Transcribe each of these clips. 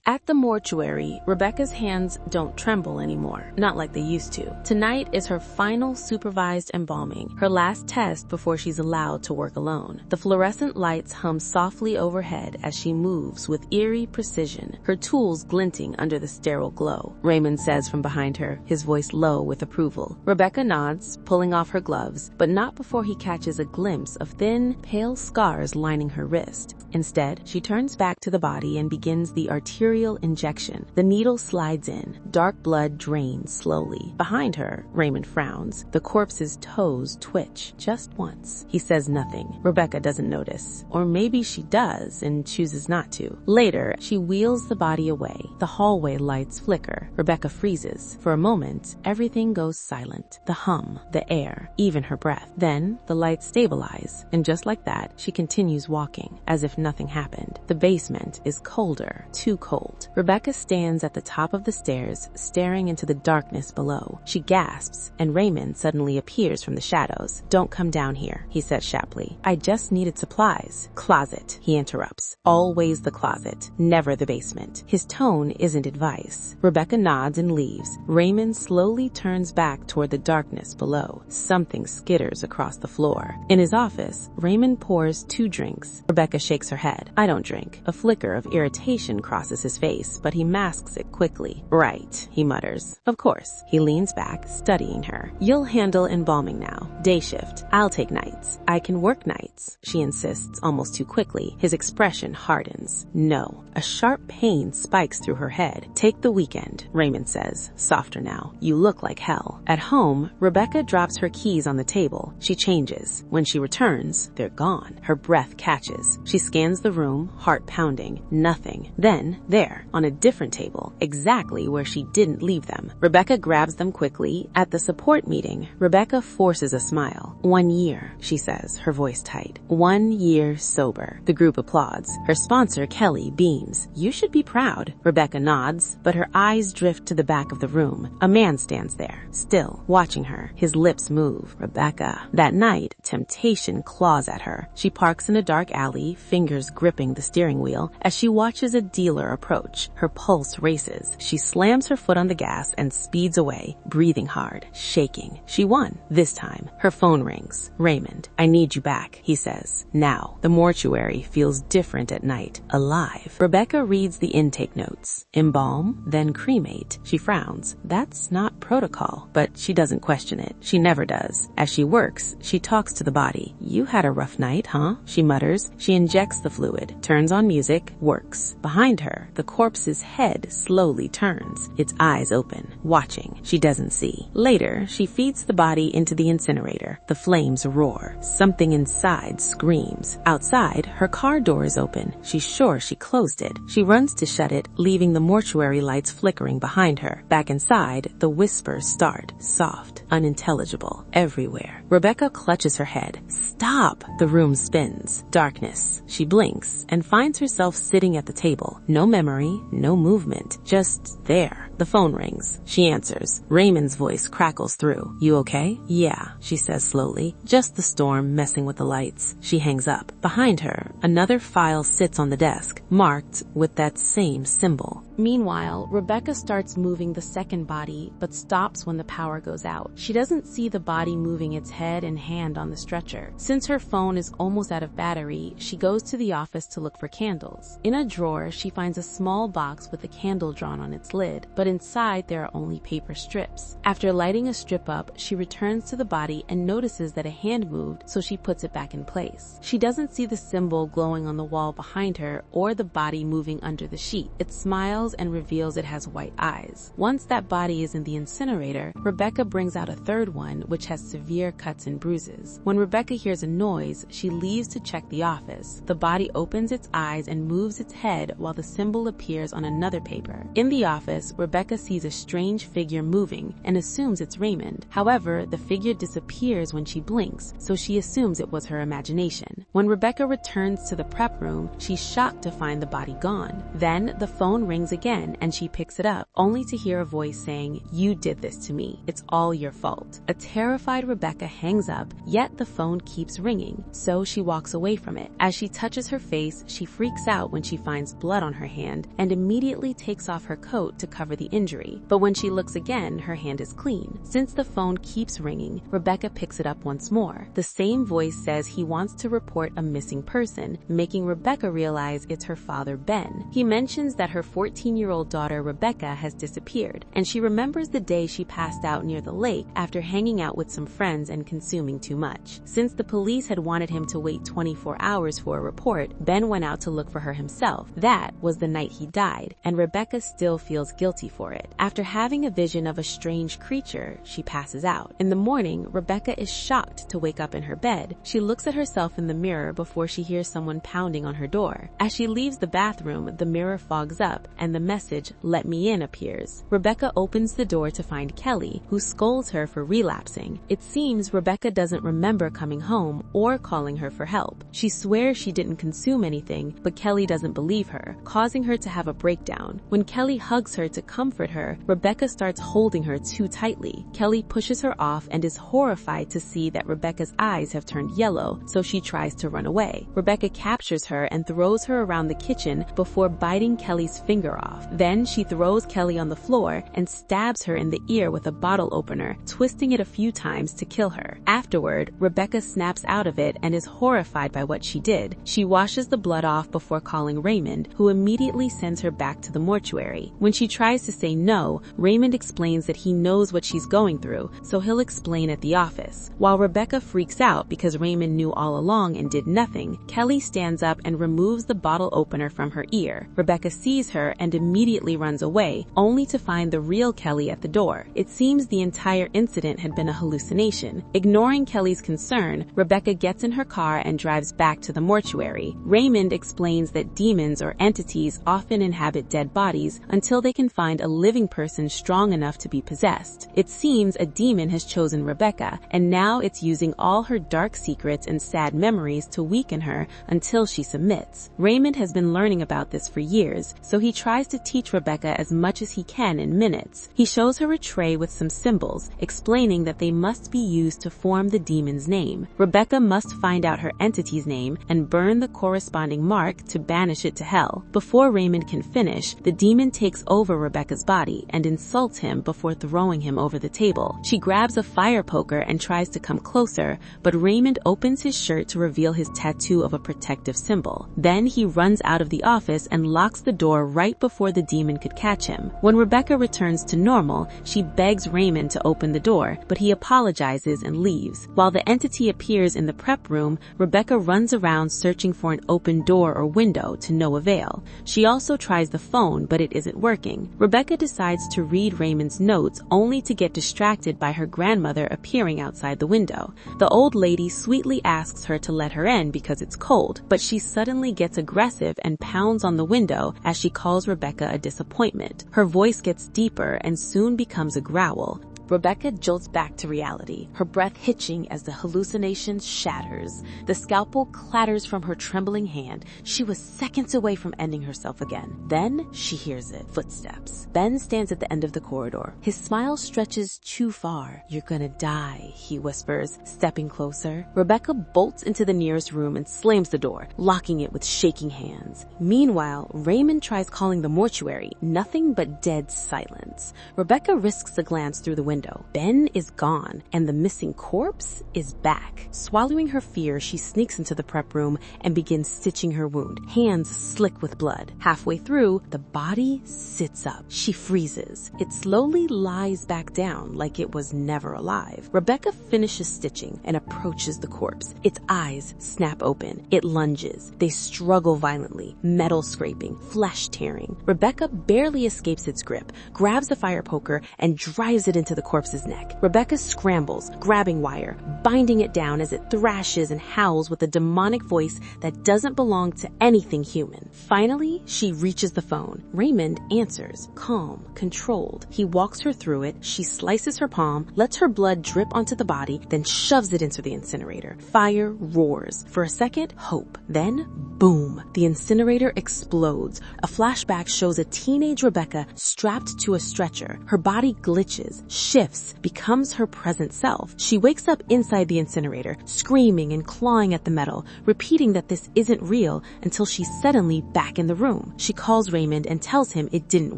At the mortuary, Rebecca's hands don't tremble anymore, not like they used to. Tonight is her final supervised embalming, her last test before she's allowed to work alone. The fluorescent lights hum softly overhead as she moves with eerie precision, her tools glinting under the sterile glow. Raymond says from behind her, his voice low with approval. Rebecca nods, pulling off her gloves, but not before he catches a glimpse of thin, pale scars lining her wrist. Instead, she turns back to the body and begins the arterial injection. The needle slides in. Dark blood drains slowly. Behind her, Raymond frowns. The corpse's toes twitch just once. He says nothing. Rebecca doesn't notice. Or maybe she does and chooses not to. Later, she wheels the body away. The hallway lights flicker. Rebecca freezes. For a moment, everything goes silent. The hum, the air, even her breath. Then, the lights stabilize. And just like that, she continues walking, as if nothing happened. The basement is colder, too cold. Rebecca stands at the top of the stairs, staring into the darkness below. She gasps, and Raymond suddenly appears from the shadows. "Don't come down here," he says sharply. "I just needed supplies." "Closet," he interrupts. "Always the closet, never the basement." His tone isn't advice. Rebecca nods and leaves. Raymond slowly turns back toward the darkness below. Something skitters across the floor. In his office, Raymond pours 2 drinks. Rebecca shakes her head. "I don't drink." A flicker of irritation crosses his face, but he masks it quickly. "Right," he mutters. "Of course." He leans back, studying her. "You'll handle embalming now. Day shift. I'll take nights." "I can work nights," she insists almost too quickly. His expression hardens. "No." A sharp pain spikes through her head. "Take the weekend," Raymond says, softer now. "You look like hell." At home, Rebecca drops her keys on the table. She changes. When she returns, they're gone. Her breath catches. She scans the room, heart pounding. Nothing. Then, there, on a different table, exactly where she didn't leave them. Rebecca grabs them quickly. At the support meeting, Rebecca forces a smile. 1 year, she says, her voice tight. 1 year sober. The group applauds. Her sponsor, Kelly, beams. "You should be proud." Rebecca nods, but her eyes drift to the back of the room. A man stands there, still, watching her. His lips move. "Rebecca." That night, temptation claws at her. She parks in a dark alley, fingers gripping the steering wheel, as she watches a dealer approach. Her pulse races. She slams her foot on the gas and speeds away, breathing hard, shaking. She won. This time, her phone rings. "Raymond, I need you back," he says. Now, the mortuary feels different at night, alive. Rebecca reads the intake notes. Embalm, then cremate. She frowns. That's not protocol, but she doesn't question it. She never does. As she works, she talks to the body. "You had a rough night, huh?" she mutters. She injects the fluid, turns on music, works. Behind her, the corpse's head slowly turns, its eyes open, watching. She doesn't see. Later, she feeds the body into the incinerator. The flames roar. Something inside screams. Outside, her car door is open. She's sure she closed it. She runs to shut it, leaving the mortuary lights flickering behind her. Back inside, the whispers start, soft, unintelligible, everywhere. Rebecca clutches her head. "Stop!" The room spins. Darkness. She blinks and finds herself sitting at the table. No memory, no movement, just there. The phone rings. She answers. Raymond's voice crackles through. "You okay?" "Yeah," she says slowly. "Just the storm messing with the lights." She hangs up. Behind her, another file sits on the desk, marked with that same symbol. Meanwhile, Rebecca starts moving the second body, but stops when the power goes out. She doesn't see the body moving its head and hand on the stretcher. Since her phone is almost out of battery, she goes to the office to look for candles. In a drawer, she finds a small box with a candle drawn on its lid, but inside there are only paper strips. After lighting a strip up, she returns to the body and notices that a hand moved, so she puts it back in place. She doesn't see the symbol glowing on the wall behind her or the body moving under the sheet. It smiles and reveals it has white eyes. Once that body is in the incinerator, Rebecca brings out a third one which has severe cuts and bruises. When Rebecca hears a noise, she leaves to check the office. The body opens its eyes and moves its head while the symbol appears on another paper. In the office, Rebecca sees a strange figure moving and assumes it's Raymond. However, the figure disappears when she blinks, so she assumes it was her imagination. When Rebecca returns to the prep room, she's shocked to find the body gone. Then the phone rings again and she picks it up, only to hear a voice saying, "You did this to me. It's all your fault." A terrified Rebecca hangs up, yet the phone keeps ringing, so she walks away from it. As she touches her face, she freaks out when she finds blood on her hand and immediately takes off her coat to cover the injury. But when she looks again, her hand is clean. Since the phone keeps ringing, Rebecca picks it up once more. The same voice says he wants to report a missing person, making Rebecca realize it's her father, Ben. He mentions that her 14-year-old daughter, Rebecca, has disappeared, and she remembers the day she passed out near the lake after hanging out with some friends and consuming too much. Since the police had wanted him to wait 24 hours for a report, Ben went out to look for her himself. That was the night he died, and Rebecca still feels guilty for it. After having a vision of a strange creature, she passes out. In the morning, Rebecca is shocked to wake up in her bed. She looks at herself in the mirror before she hears someone pounding on her door. As she leaves the bathroom, the mirror fogs up and the message, "Let me in," appears. Rebecca opens the door to find Kelly, who scolds her for relapsing. It seems Rebecca doesn't remember coming home or calling her for help. She swears she didn't consume anything, but Kelly doesn't believe her, causing her to have a breakdown. When Kelly hugs her to comfort her, Rebecca starts holding her too tightly. Kelly pushes her off and is horrified to see that Rebecca's eyes have turned yellow, so she tries to run away. Rebecca captures her and throws her around the kitchen before biting Kelly's finger off. Then she throws Kelly on the floor and stabs her in the ear with a bottle opener, twisting it a few times to kill her. Afterward, Rebecca snaps out of it and is horrified by what she did. She washes the blood off before calling Raymond, who immediately sends her back to the mortuary. When she tries to say no, Raymond explains that he knows what she's going through, so he'll explain at the office. While Rebecca freaks out because Raymond knew all along and did nothing, Kelly stands up and removes the bottle opener from her ear. Rebecca sees her and immediately runs away, only to find the real Kelly at the door. It seems the entire incident had been a hallucination. Ignoring Kelly's concern, Rebecca gets in her car and drives back to the mortuary. Raymond explains that demons or entities often inhabit dead bodies until they can find a living person strong enough to be possessed. It seems a demon has chosen Rebecca, and now it's using all her dark secrets and sad memories to weaken her until she submits. Raymond has been learning about this for years, so he tries to teach Rebecca as much as he can in minutes. He shows her a tray with some symbols, explaining that they must be used to form the demon's name. Rebecca must find out her entity's name and burn the corresponding mark to banish it to hell. Before Raymond can finish, the demon takes over Rebecca's body and insults him before throwing him over the table. She grabs a fire poker and tries to come closer, but Raymond opens his shirt to reveal his tattoo of a protective symbol. Then he runs out of the office and locks the door right before the demon could catch him. When Rebecca returns to normal, she begs Raymond to open the door, but he apologizes and leaves. While the entity appears in the prep room, Rebecca runs around searching for an open door or window to no avail. She also tries the phone, but it isn't working. Rebecca decides to read Raymond's notes, only to get distracted by her grandmother appearing outside the window. The old lady sweetly asks her to let her in because it's cold, but she suddenly gets aggressive and pounds on the window as she calls Rebecca a disappointment. Her voice gets deeper and soon becomes a growl. Rebecca jolts back to reality, her breath hitching as the hallucination shatters. The scalpel clatters from her trembling hand. She was seconds away from ending herself again. Then she hears it. Footsteps. Ben stands at the end of the corridor. His smile stretches too far. "You're gonna die," he whispers, stepping closer. Rebecca bolts into the nearest room and slams the door, locking it with shaking hands. Meanwhile, Raymond tries calling the mortuary. Nothing but dead silence. Rebecca risks a glance through the window. Ben is gone, and the missing corpse is back. Swallowing her fear, she sneaks into the prep room and begins stitching her wound, hands slick with blood. Halfway through, the body sits up. She freezes. It slowly lies back down like it was never alive. Rebecca finishes stitching and approaches the corpse. Its eyes snap open. It lunges. They struggle violently, metal scraping, flesh tearing. Rebecca barely escapes its grip, grabs a fire poker, and drives it into the corpse's neck. Rebecca scrambles, grabbing wire, binding it down as it thrashes and howls with a demonic voice that doesn't belong to anything human. Finally, she reaches the phone. Raymond answers, calm, controlled. He walks her through it. She slices her palm, lets her blood drip onto the body, then shoves it into the incinerator. Fire roars. For a second, hope. Then, boom. The incinerator explodes. A flashback shows a teenage Rebecca strapped to a stretcher. Her body glitches, shifts, becomes her present self. She wakes up inside the incinerator, screaming and clawing at the metal, repeating that this isn't real until she's suddenly back in the room. She calls Raymond and tells him it didn't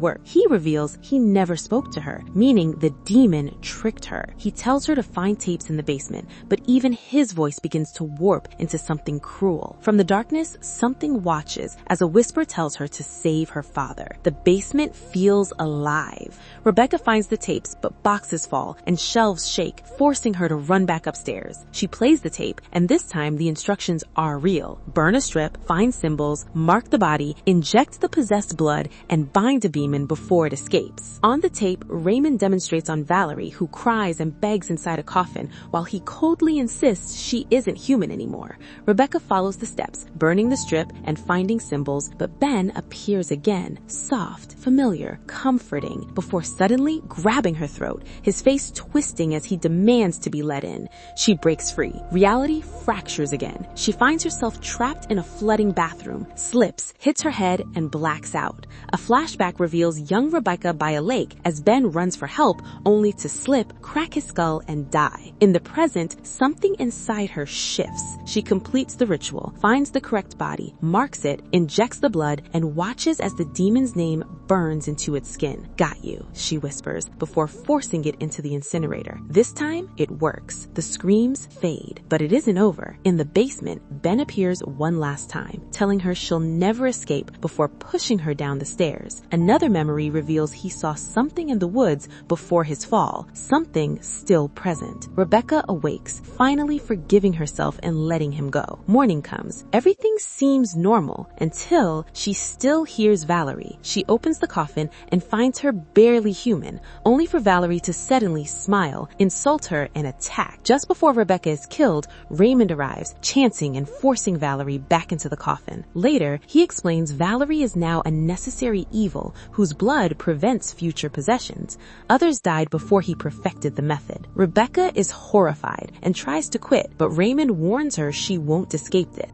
work. He reveals he never spoke to her, meaning the demon tricked her. He tells her to find tapes in the basement, but even his voice begins to warp into something cruel. From the darkness, something watches as a whisper tells her to save her father. The basement feels alive. Rebecca finds the tapes, but boxes fall and shelves shake, forcing her to run back upstairs. She plays the tape, and this time the instructions are real. Burn a strip, find symbols, mark the body, inject the possessed blood, and bind a demon before it escapes. On the tape, Raymond demonstrates on Valerie, who cries and begs inside a coffin while he coldly insists she isn't human anymore. Rebecca follows the steps, burning the strip and finding symbols, but Ben appears again, soft, familiar, comforting, before suddenly grabbing her throat, his face twisting as he demands to be let in. She breaks free. Reality fractures again. She finds herself trapped in a flooding bathroom, slips, hits her head, and blacks out. A flashback reveals young Rebecca by a lake as Ben runs for help, only to slip, crack his skull, and die. In the present, something inside her shifts. She completes the ritual, finds the correct body, marks it, injects the blood, and watches as the demon's name burns into its skin. Got you, she whispers, before forcing it into the incinerator. This time, it works. The screams fade, but it isn't over. In the basement, Ben appears one last time, telling her she'll never escape before pushing her down the stairs. Another memory reveals he saw something in the woods before his fall, something still present. Rebecca awakes, finally forgiving herself and letting him go. Morning comes. Everything seems normal until she still hears Valerie. She opens the coffin and finds her barely human, only for Valerie to suddenly smile, insult her, and attack. Just before Rebecca is killed, Raymond arrives, chanting and forcing Valerie back into the coffin. Later, he explains Valerie is now a necessary evil whose blood prevents future possessions. Others died before he perfected the method. Rebecca is horrified and tries to quit, but Raymond warns her she won't escape it.